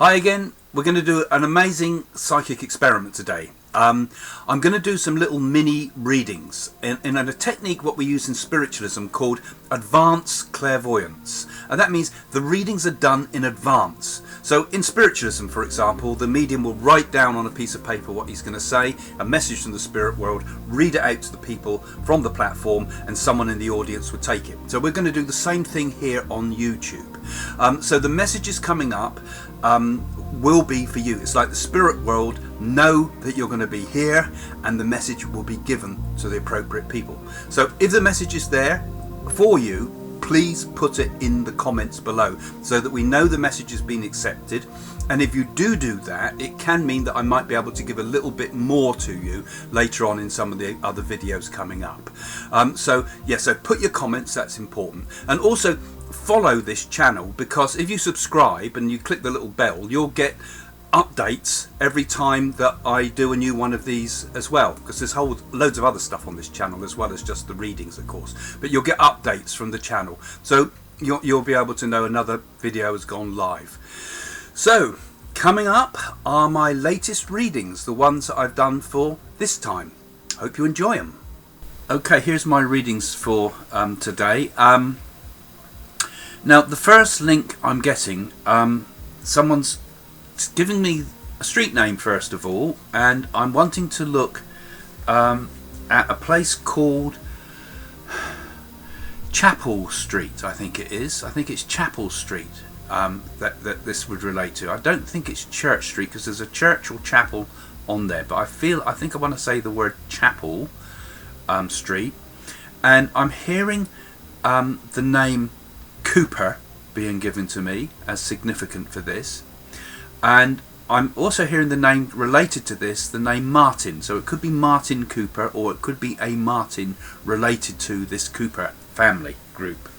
Hi again. We're going to do an amazing psychic experiment today. I'm going to do some little mini readings in a technique what we use in spiritualism called advanced clairvoyance, and that means the readings are done in advance. So in spiritualism, for example, the medium will write down on a piece of paper what he's going to say, a message from the spirit world, read it out to the people from the platform, and someone in the audience would take it. So we're going to do the same thing here on YouTube. So the messages coming up will be for you. It's like the spirit world know that you're going to be here, and the message will be given to the appropriate people. So if the message is there for you, please put it in the comments below so that we know the message has been accepted. And if you do that, it can mean that I might be able to give a little bit more to you later on in some of the other videos coming up. So put your comments, that's important. And also follow this channel, because if you subscribe and you click the little bell, you'll get updates every time that I do a new one of these as well, because there's loads of other stuff on this channel as well as just the readings, of course, but you'll get updates from the channel, so you'll be able to know another video has gone live. So coming up are my latest readings, the ones that I've done for this time. Hope you enjoy them. Okay, here's my readings for today. Now the first link I'm getting, someone's giving me a street name first of all, and I'm wanting to look at a place called Chapel Street. I think it is. I think it's Chapel Street that this would relate to. I don't think it's Church Street, because there's a church or chapel on there, but I think I want to say the word Chapel Street, and I'm hearing the name Cooper being given to me as significant for this, and I'm also hearing the name related to this, the name Martin. So it could be Martin Cooper, or it could be a Martin related to this Cooper family group.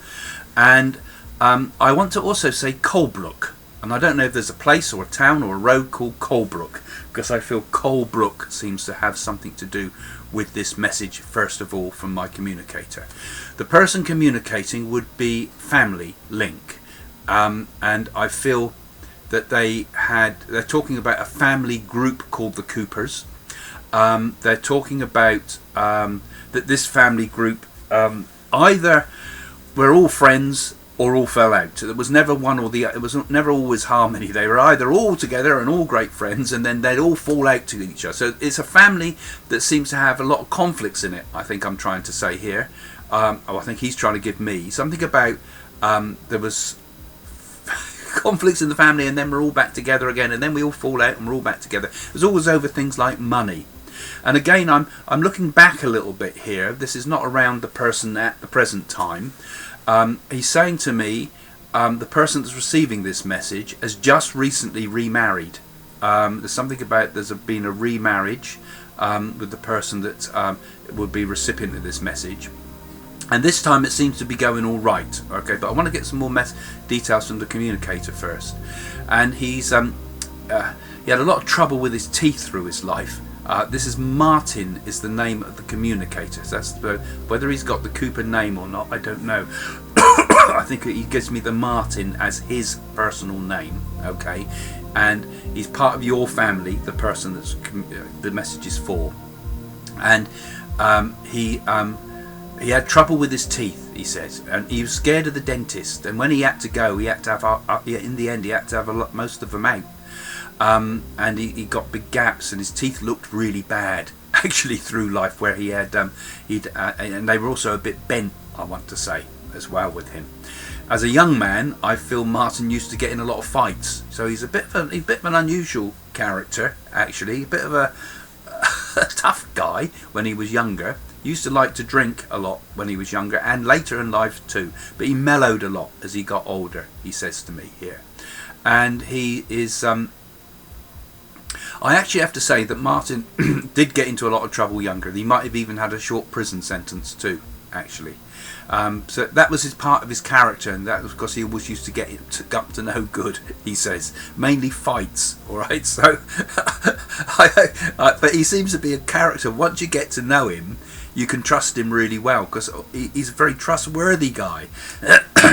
And I want to also say Colebrook, and I don't know if there's a place or a town or a road called Colebrook, because I feel Colebrook seems to have something to do with this message first of all from my communicator. The person communicating would be Family Link, and I feel that they're talking about a family group called the Coopers. They're talking about that this family group either were all friends or all fell out. There was never one or the other. It was never always harmony. They were either all together and all great friends, and then they'd all fall out to each other. So it's a family that seems to have a lot of conflicts in it, I think I'm trying to say here. I think he's trying to give me something about there was conflicts in the family, and then we're all back together again, and then we all fall out and we're all back together. There's always over things like money. And again, I'm looking back a little bit here. This is not around the person at the present time. He's saying to me, the person that's receiving this message has just recently remarried. There's something about there's been a remarriage with the person that would be recipient of this message. And this time it seems to be going all right. Okay, but I want to get some more details from the communicator first. And he had a lot of trouble with his teeth through his life. This is Martin is the name of the communicator. So that's whether he's got the Cooper name or not, I don't know. I think he gives me the Martin as his personal name. Okay, and he's part of your family, the person that's the message is for. And he had trouble with his teeth, he says, and he was scared of the dentist. And when he had to go, he had to have in the end he had to have most of them out. And he got big gaps, and his teeth looked really bad actually through life, where he had and they were also a bit bent, I want to say, as well with him. As a young man, I feel Martin used to get in a lot of fights, so he's a bit of an unusual character actually, a bit of a tough guy when he was younger. Used to like to drink a lot when he was younger, and later in life too, but he mellowed a lot as he got older, he says to me here. And he is I actually have to say that Martin did get into a lot of trouble younger. He might have even had a short prison sentence too, actually. So that was his part of his character, and that was because he always used to get up to no good, he says. Mainly fights, alright? So, but he seems to be a character. Once you get to know him, you can trust him really well, because he's a very trustworthy guy.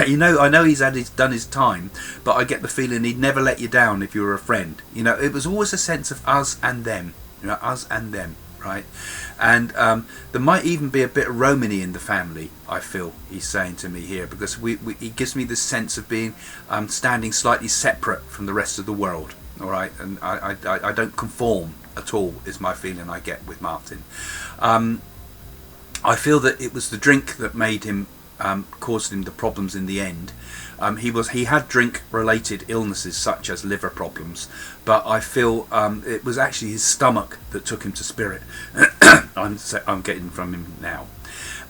You know, I know he's done his time, but I get the feeling he'd never let you down if you were a friend. You know, it was always a sense of us and them. You know, us and them, right? And there might even be a bit of Romany in the family, I feel he's saying to me here, because he gives me this sense of being standing slightly separate from the rest of the world. All right, and I don't conform at all, is my feeling I get with Martin. I feel that it was the drink that made him, caused him the problems in the end. He had drink related illnesses such as liver problems, but I feel it was actually his stomach that took him to spirit. I'm getting from him now.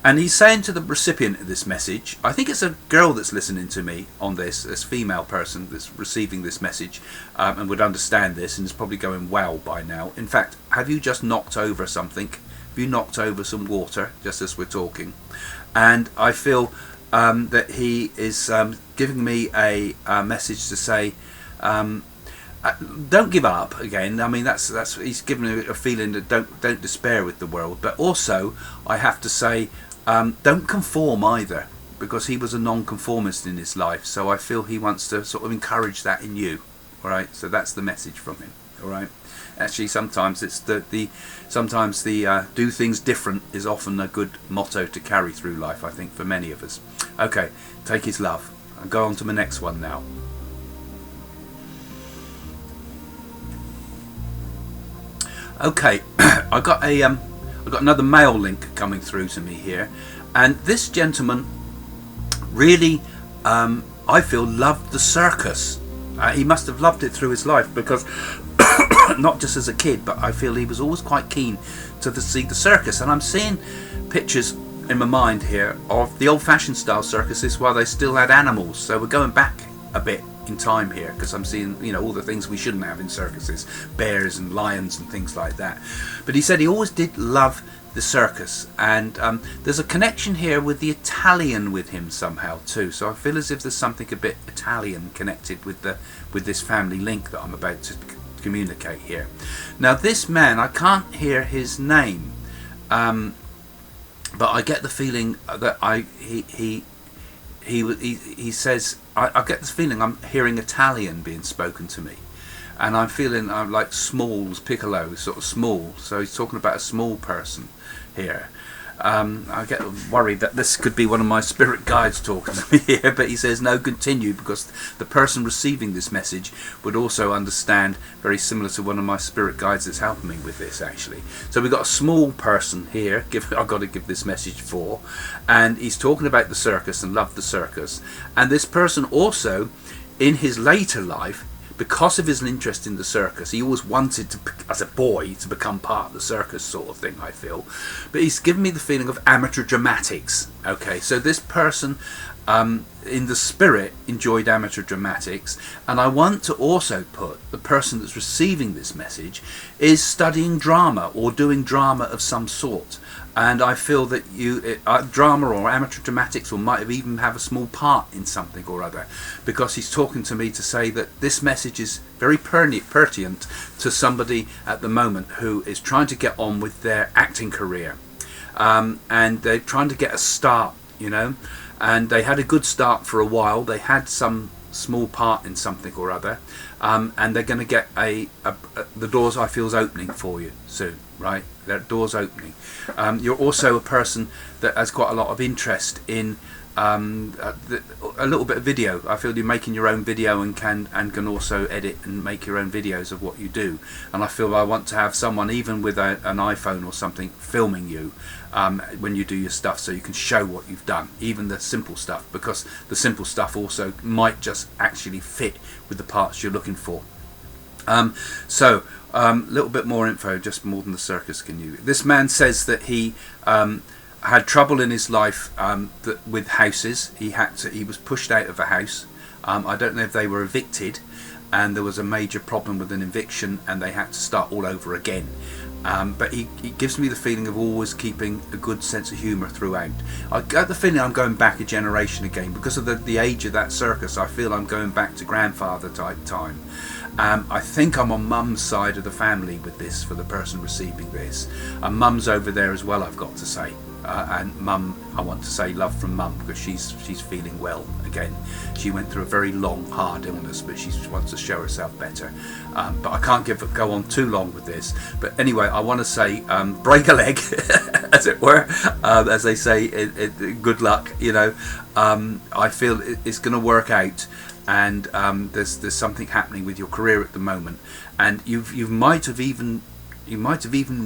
And he's saying to the recipient of this message, I think it's a girl that's listening to me on this female person that's receiving this message, and would understand this and is probably going, wow, by now. In fact, have you just knocked over something? Have you knocked over some water just as we're talking? And I feel that he is giving me a message to say, don't give up again. I mean, that's he's giving me a feeling that don't despair with the world. But also, I have to say, don't conform either, because he was a non-conformist in his life. So I feel he wants to sort of encourage that in you. All right. So that's the message from him. All right. Actually, sometimes it's sometimes the do things different is often a good motto to carry through life, I think, for many of us. Okay, take his love. I'll go on to my next one now. Okay, I got another mail link coming through to me here, and this gentleman really, I feel, loved the circus. He must have loved it through his life, because not just as a kid, but I feel he was always quite keen to see the circus. And I'm seeing pictures in my mind here of the old-fashioned style circuses while they still had animals. So we're going back a bit in time here, because I'm seeing, you know, all the things we shouldn't have in circuses, bears and lions and things like that. But he said he always did love the circus, and there's a connection here with the Italian with him somehow too. So I feel as if there's something a bit Italian connected with this family link that I'm about to communicate here. Now this man, I can't hear his name, but I get the feeling that he says, I get this feeling I'm hearing Italian being spoken to me, and I'm feeling I'm like Smalls, Piccolo, sort of small. So he's talking about a small person here. I get worried that this could be one of my spirit guides talking to me here, but he says no, continue, because the person receiving this message would also understand, very similar to one of my spirit guides that's helping me with this actually. So we've got a small person here I've got to give this message for, and he's talking about the circus and loved the circus. And this person also, in his later life, because of his interest in the circus, he always wanted to, as a boy, to become part of the circus sort of thing, I feel. But he's given me the feeling of amateur dramatics. Okay, so this person in the spirit enjoyed amateur dramatics, and I want to also put the person that's receiving this message is studying drama or doing drama of some sort. And I feel that drama or amateur dramatics, or might have even have a small part in something or other, because he's talking to me to say that this message is very pertinent to somebody at the moment who is trying to get on with their acting career, and they're trying to get a start, you know, and they had a good start for a while. They had some small part in something or other, and they're going to get the doors, I feel, is opening for you soon, right? There doors opening. You're also a person that has quite a lot of interest in a little bit of video. I feel you're making your own video and can also edit and make your own videos of what you do. And I feel I want to have someone, even with an iPhone or something, filming you when you do your stuff, so you can show what you've done, even the simple stuff, because the simple stuff also might just actually fit with the parts you're looking for. So a little bit more info, just more than the circus can use. This man says that he had trouble in his life with houses. He was pushed out of a house. I don't know if they were evicted, and there was a major problem with an eviction, and they had to start all over again. But he gives me the feeling of always keeping a good sense of humour throughout. I get the feeling I'm going back a generation again, because of the age of that circus. I feel I'm going back to grandfather type time. I think I'm on mum's side of the family with this, for the person receiving this. And mum's over there as well, I've got to say. And Mum, I want to say love from Mum, because she's feeling well again. She went through a very long, hard illness, but she wants to show herself better. But I can't go on too long with this. But anyway, I want to say break a leg, as it were, as they say. Good luck, you know. I feel it's going to work out, and there's something happening with your career at the moment, and you might have even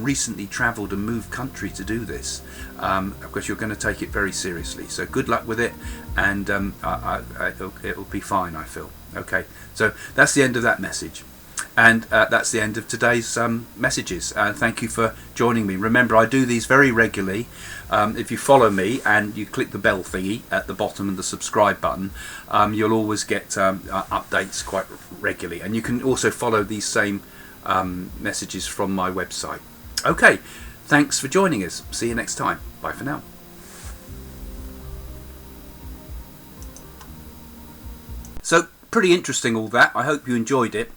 recently travelled and moved country to do this, because you're going to take it very seriously. So good luck with it, and it'll be fine, I feel. Okay, so that's the end of that message, and that's the end of today's messages. Thank you for joining me. Remember, I do these very regularly. If you follow me and you click the bell thingy at the bottom and the subscribe button, you'll always get updates quite regularly, and you can also follow these same messages from my website. Okay, thanks for joining us. See you next time. Bye for now. So, pretty interesting all that. I hope you enjoyed it.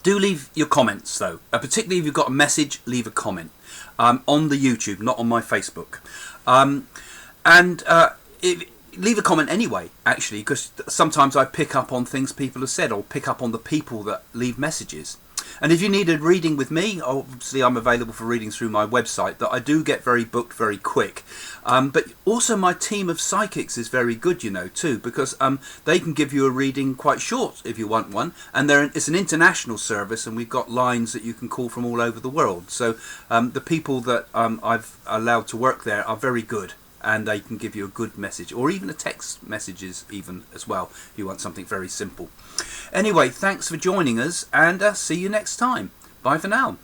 Do leave your comments though, particularly if you've got a message, leave a comment on the YouTube, not on my Facebook. Leave a comment anyway, actually, because sometimes I pick up on things people have said, or pick up on the people that leave messages. And if you need a reading with me, obviously I'm available for readings through my website, that I do get very booked very quick. But also my team of psychics is very good, you know, too, because they can give you a reading quite short if you want one. And it's an international service, and we've got lines that you can call from all over the world. So the people that I've allowed to work there are very good, and they can give you a good message, or even a text messages even as well, if you want something very simple. Anyway, thanks for joining us, and see you next time. Bye for now.